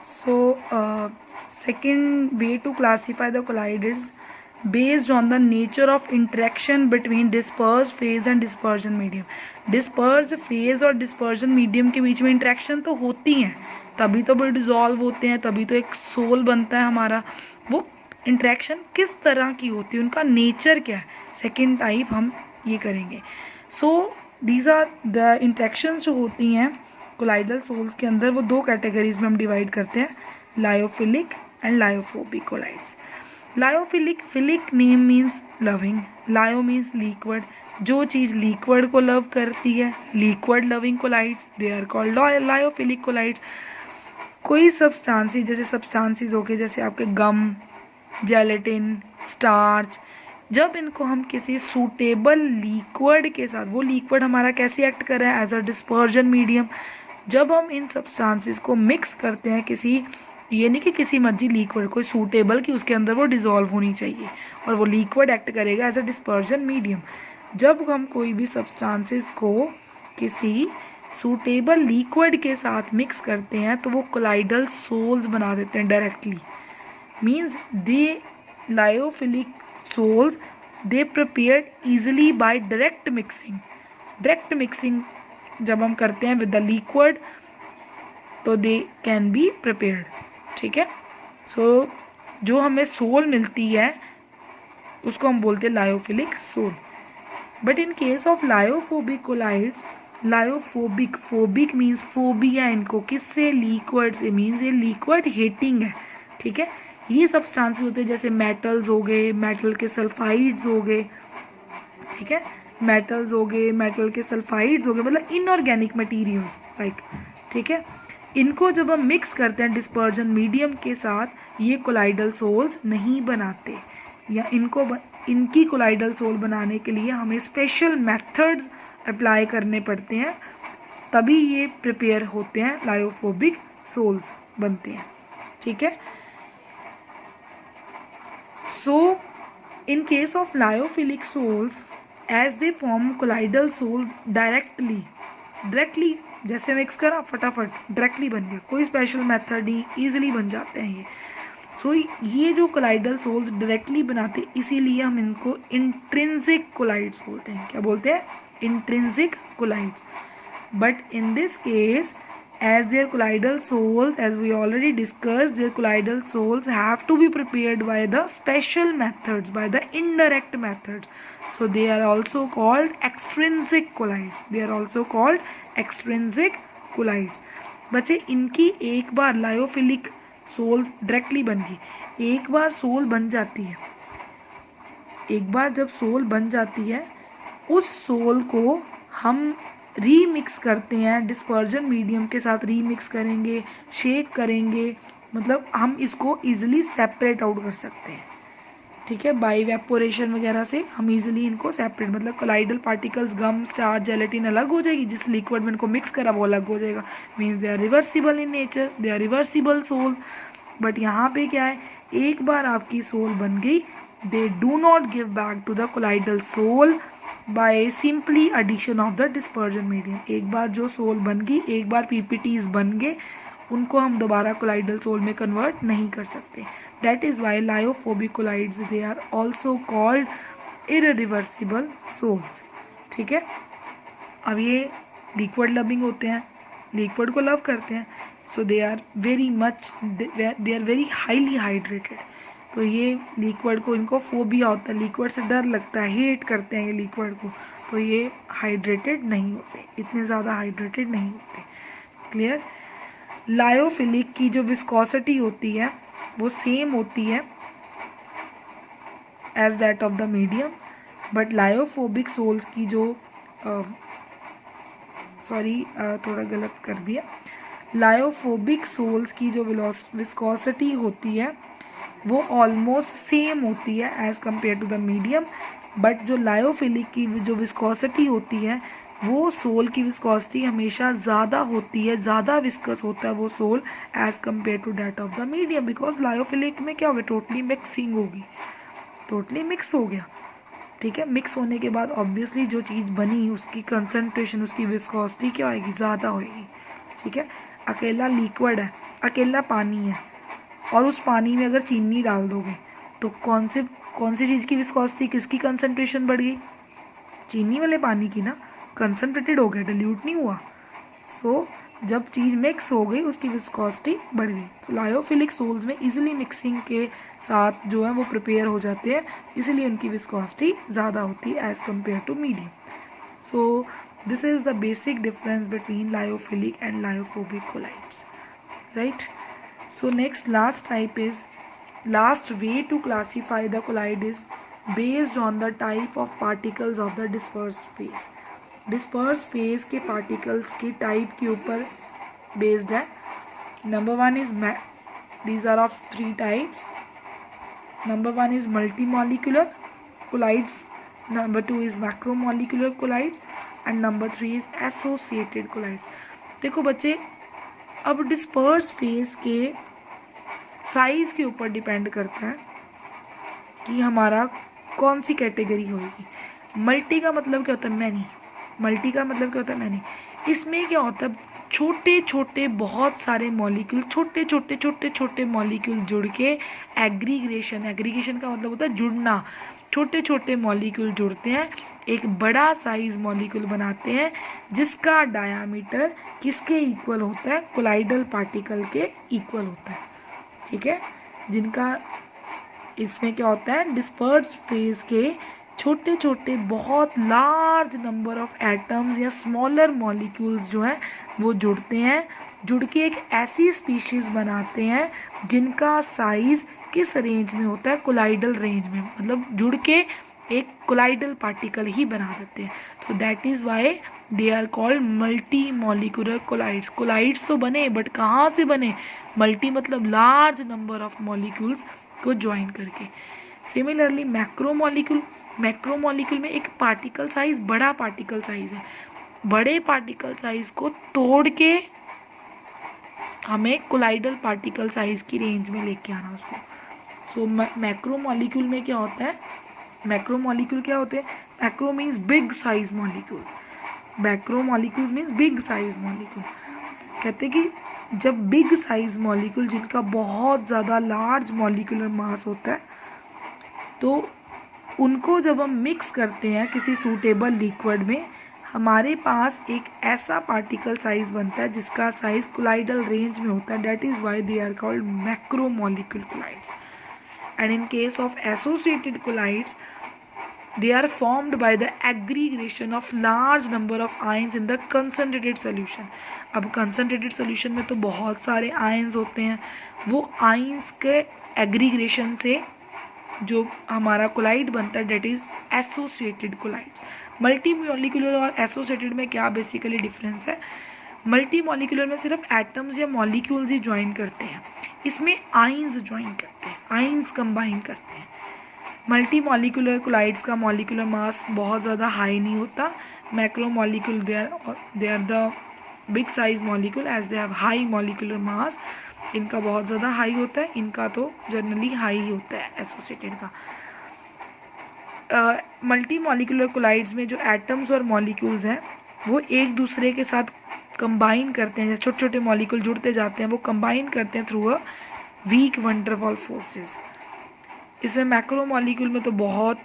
So, second way to classify the colloids based on the nature of interaction between dispersed phase and dispersion medium. Disperse phase और dispersion medium के बीच में interaction तो होती हैं, तभी तो वो डिजॉल्व होते हैं, तभी तो एक सोल बनता है हमारा. वो इंटरेक्शन किस तरह की होती है, उनका नेचर क्या है, सेकेंड टाइप हम ये करेंगे. So these are the interactions जो होती हैं कोलाइडल सोल्स के अंदर, वो दो कैटेगरीज में हम डिवाइड करते हैं, lyophilic and lyophobic colloids. Lyophilic, philic name means loving, lyo means liquid. जो चीज़ लिक्विड को लव करती है, liquid loving colloids, they are called lyophilic colloids. कोई सब्सटेंसेस, जैसे सब्सटेंसेस हो गए जैसे आपके गम, जेलेटिन, स्टार्च, जब इनको हम किसी सूटेबल लिक्विड के साथ, वो लिक्विड हमारा कैसे एक्ट कर रहा है, एज अ डिस्पर्जन मीडियम. जब हम इन सब्सटेंसेस को मिक्स करते हैं किसी, ये नहीं कि किसी मर्जी लिक्विड, कोई सूटेबल कि उसके अंदर वो डिज़ोल्व होनी चाहिए और वो लिक्विड एक्ट करेगा एज अ डिस्पर्जन मीडियम. जब हम कोई भी सब्सटेंसेस को किसी सूटेबल लिक्विड के साथ मिक्स करते हैं तो वो कोलाइडल सोल्स बना देते हैं directly. Means they lyophilic sols they prepared easily by direct mixing. Direct mixing जब हम करते हैं विद द लिक्विड तो दे कैन बी प्रिपेयर्ड. ठीक है. सो जो हमें सोल मिलती है उसको हम बोलते हैं lyophilic sol. But in case of lyophobic colloids, lyophobic, phobic means phobia इनको किससे, लिक्विड से. मीन्स ये लिक्विड हीटिंग है. ठीक है. ये सब्सटेंसेस होते हैं जैसे मेटल्स हो गए, मेटल के सल्फाइड्स हो गए. ठीक है. मेटल्स हो गए, मेटल के सल्फाइड्स हो गए, मतलब इनऑर्गेनिक मटेरियल्स लाइक. ठीक है. इनको जब हम मिक्स करते हैं डिस्पर्जन मीडियम के साथ, ये कोलाइडल सोल्स नहीं बनाते, या इनकी कोलाइडल सोल बनाने के लिए हमें स्पेशल मेथड्स अप्लाई करने पड़ते हैं, तभी ये प्रिपेयर होते हैं, लायोफोबिक सोल्स बनते हैं. ठीक है. So in case of lyophilic sols, as they form colloidal sols directly जैसे मिक्स करा फटाफट डायरेक्टली बन गया, कोई स्पेशल मेथड नहीं, ईजिली बन जाते हैं ये. सो ये जो कोलाइडल सोल्स डायरेक्टली बनाते, इसीलिए हम इनको इंट्रिंसिक कोलाइड्स बोलते हैं. क्या बोलते हैं? Intrinsic colloids. But in this case, as their colloidal soles, as we already discussed, their colloidal soles have to be prepared by the special methods, by the indirect methods. So they are also called extrinsic colloids. They are also called extrinsic colloids. बच्चे इनकी एक बार lyophilic sol directly बन गई, एक बार soul बन जाती है, एक बार जब सोल बन जाती है, उस सोल को हम रीमिक्स करते हैं डिस्पर्जन मीडियम के साथ, रीमिक्स करेंगे, शेक करेंगे, मतलब हम इसको इजीली सेपरेट आउट कर सकते हैं. ठीक है. बाय इवेपोरेशन वगैरह से हम इजीली इनको सेपरेट, मतलब कोलाइडल पार्टिकल्स, गम, स्टार्च, जेलेटिन अलग हो जाएगी, जिस लिक्विड में इनको मिक्स करा वो अलग हो जाएगा. Means they are reversible in nature, they are reversible sol. But यहाँ पे क्या है, एक बार आपकी सोल बन गई, they do not give back to the colloidal sol by simply addition of the dispersion medium. एक बार जो सोल बन गई, एक बार पीपीटीज बन गए, उनको हम दोबारा कोलाइडल सोल में कन्वर्ट नहीं कर सकते. That is why lyophobic colloids they are also called irreversible sols. ठीक है. अब ये लिक्विड लविंग होते हैं, लिक्विड को लव करते हैं, so they are very much, they are very highly hydrated. तो ये लिक्विड को, इनको फोबिया होता है, लिक्विड से डर लगता है, हेट करते हैं ये लिक्विड को, तो ये हाइड्रेटेड नहीं होते, इतने ज़्यादा हाइड्रेटेड नहीं होते. क्लियर. लायोफिलिक की जो विस्कोसिटी होती है वो सेम होती है as that of the medium. But lyophobic sols की जो थोड़ा गलत कर दिया, लायोफोबिक सोल्स की जो विस्कोसिटी होती है वो ऑलमोस्ट सेम होती है as compare to the medium. But जो लायोफिलिक की जो विस्कोसिटी होती है, वो सोल की विस्कोसिटी हमेशा ज़्यादा होती है, ज़्यादा विस्कस होता है वो sol as compare to that of the medium. Because lyophilic में क्या होगा, टोटली मिक्सिंग होगी, टोटली मिक्स हो गया. ठीक है. मिक्स होने के बाद ऑब्वियसली जो चीज़ बनी उसकी कंसनट्रेशन, उसकी विस्कोसिटी क्या होगी, ज़्यादा होगी. ठीक है. अकेला लिक्विड है, अकेला पानी है और उस पानी में अगर चीनी डाल दोगे तो कौन सी चीज़ की विस्कोसिटी, किसकी कंसनट्रेशन बढ़ गई? चीनी वाले पानी की ना, कंसनट्रेटेड हो गया, डिल्यूट नहीं हुआ। सो जब चीज़ मिक्स हो गई उसकी विस्कोसिटी बढ़ गई। तो लायोफिलिक सोल्स में इजीली मिक्सिंग के साथ जो है वो प्रिपेयर हो जाते हैं, इसीलिए उनकी विस्कोसिटी ज़्यादा होती है as compare to medium. So this is the basic difference between lyophilic and lyophobic colloids, right? So next, last way to classify the colloid is based on the type of particles of the dispersed phase. Dispersed phase के particles के type के ऊपर based है. Number one is these are of 3 types. Number one is multimolecular colloids. Number 2 is macromolecular colloids and number 3 is associated colloids. देखो बच्चे, अब disperse phase के size के ऊपर डिपेंड करता है कि हमारा कौन सी कैटेगरी होगी। मल्टी का मतलब क्या होता है? मैनी। मल्टी का मतलब क्या होता है? मैनी। इसमें क्या होता है? छोटे छोटे बहुत सारे मॉलिक्यूल, छोटे छोटे मॉलिक्यूल जुड़ के एग्रीगेशन का मतलब होता है जुड़ना। छोटे छोटे मॉलिक्यूल जुड़ते हैं, एक बड़ा साइज मॉलिक्यूल बनाते हैं जिसका डायामीटर किसके इक्वल होता है? कोलाइडल पार्टिकल के इक्वल होता है, ठीक है? जिनका इसमें क्या होता है? डिस्पर्स फेज के छोटे छोटे बहुत लार्ज नंबर ऑफ एटम्स या स्मॉलर मॉलिक्यूल्स जो हैं वो जुड़ते हैं, जुड़ के एक ऐसी स्पीशीज़ बनाते हैं जिनका साइज़ किस रेंज में होता है? कोलाइडल रेंज में, मतलब जुड़ के एक कोलाइडल पार्टिकल ही बना देते हैं। तो that is why they are called multi molecular colloids. Colloids तो बने, बट कहाँ से बने? मल्टी मतलब लार्ज नंबर ऑफ मॉलिक्यूल्स को ज्वाइन करके। सिमिलरली मैक्रोमॉलिक्यूल में एक पार्टिकल साइज, बड़ा पार्टिकल साइज है, बड़े पार्टिकल साइज को तोड़ के हमें कोलाइडल पार्टिकल साइज की रेंज में लेके आना उसको। सो मैक्रोमॉलिक्यूल में क्या होता है? मैक्रोमॉलिक्यूल क्या होते हैं? Macro means big size molecules, macromolecule means big size molecule. कहते हैं कि जब बिग साइज मॉलिक्यूल जिनका बहुत ज़्यादा लार्ज मॉलिक्यूलर मास होता है, तो उनको जब हम मिक्स करते हैं किसी सूटेबल लिक्विड में, हमारे पास एक ऐसा पार्टिकल साइज बनता है जिसका साइज कोलाइडल रेंज में होता है। That is why they are called macromolecule colloids. And in case of associated colloids, they are formed by the aggregation of large number of ions in the concentrated solution. अब concentrated solution में तो बहुत सारे ions होते हैं, वो ions के aggregation से जो हमारा कोलाइड बनता है that is associated colloids. Multi molecular और एसोसिएटेड में क्या बेसिकली डिफरेंस है? मल्टी मॉलिक्यूलर में सिर्फ एटम्स या मॉलिक्यूल्स ही ज्वाइन करते हैं, इसमें आइंस ज्वाइन करते हैं, आइंस कंबाइन करते हैं। मल्टी मॉलिक्यूलर कोलाइड्स का मॉलिक्यूलर मास बहुत ज़्यादा हाई नहीं होता। Macro molecule they are the big size molecule as they have high molecular mass, इनका बहुत ज़्यादा हाई होता है, इनका तो जनरली हाई ही होता है एसोसिएटेड का। मल्टी मॉलिक्यूलर कोलाइड्स में जो एटम्स और मॉलिक्यूल्स हैं वो एक दूसरे के साथ कंबाइन करते हैं, जैसे छोटे छोटे मॉलिक्यूल जुड़ते जाते हैं वो कंबाइन करते हैं through a weak van der Waals forces. इसमें मैक्रो मॉलिक्यूल में तो बहुत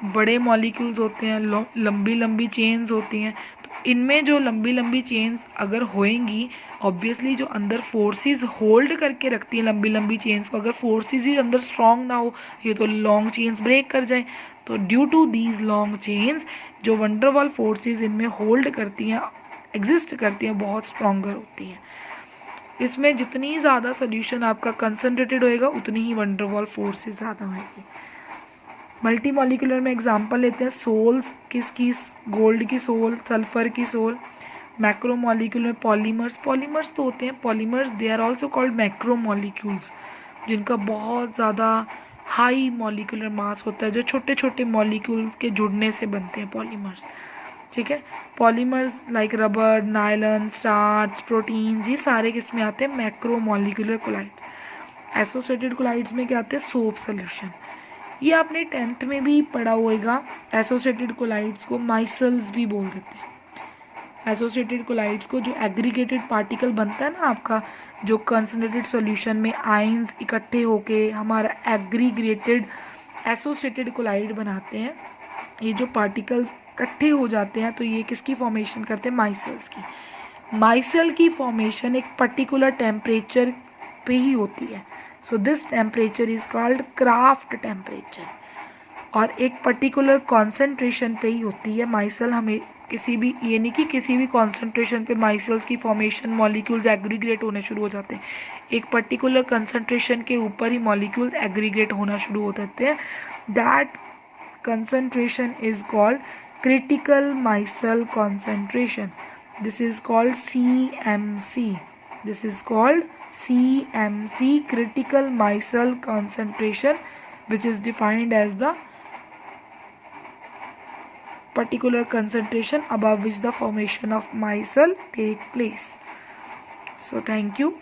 बड़े मॉलिक्यूल्स होते हैं, लंबी लंबी चेन्स होती हैं, तो इनमें जो लंबी लंबी चेन्स अगर होएंगी, ऑब्वियसली जो अंदर फोर्सेस होल्ड करके रखती हैं लंबी लंबी चेन्स को, अगर फोर्सेस ही अंदर स्ट्रॉन्ग ना हो, ये तो लॉन्ग चेन्स ब्रेक कर जाए। तो due to these long chains जो वैन डर वाल्स फोर्सेस इनमें होल्ड करती हैं, एग्जिस्ट करती हैं, बहुत स्ट्रॉन्गर होती हैं। इसमें जितनी ज़्यादा सोल्यूशन आपका कंसनट्रेटेड होएगा उतनी ही वैन डर वाल्स फोर्सेस ज़्यादा होएगी। मल्टी मॉलिक्यूलर में एग्जांपल लेते हैं सोल्स, किसकी? गोल्ड की सोल, सल्फर की सोल। मैक्रो मॉलिक्यूल में पॉलीमर्स, पॉलीमर्स तो होते हैं, polymers they are also called macro molecules, जिनका बहुत ज़्यादा हाई मॉलिक्यूलर मास होता है, जो छोटे छोटे मॉलिक्यूल के जुड़ने से बनते हैं पॉलीमर्स। ठीक है, polymers like rubber, nylon, starch, proteins, ये सारे किस में आते हैं? Macro molecular colloids. Associated colloids में क्या आते हैं? Soap solution. ये आपने 10th में भी पढ़ा होगा। एसोसिएटेड कोलाइड्स को माइसल्स भी बोल देते हैं, एसोसिएटेड कोलाइड्स को जो एग्रीगेटेड पार्टिकल बनता है ना आपका, जो कंसनट्रेटेड सॉल्यूशन में आयंस इकट्ठे होके हमारा एग्रीगेटेड एसोसिएटेड कोलाइड बनाते हैं, ये जो पार्टिकल्स इकट्ठे हो जाते हैं तो ये किसकी फॉर्मेशन करते हैं, माइसेल्स की। माइसेल की फॉर्मेशन एक पर्टिकुलर टेम्परेचर पे ही होती है, so this temperature is called craft temperature, और एक पर्टिकुलर कॉन्सेंट्रेशन पे ही होती है माइसेल। हमें किसी भी, ये नहीं कि किसी भी कॉन्सेंट्रेशन पे माइसेल्स की फॉर्मेशन, मॉलिक्यूल्स एग्रीगेट होने शुरू हो जाते हैं, एक पर्टिकुलर कंसंट्रेशन के ऊपर ही मॉलिक्यूल्स एग्रीगेट होना शुरू हो जाते हैं। That concentration is called critical micelle concentration. This is called CMC. This is called CMC, critical micelle concentration, which is defined as the particular concentration above which the formation of micelle take place. So thank you.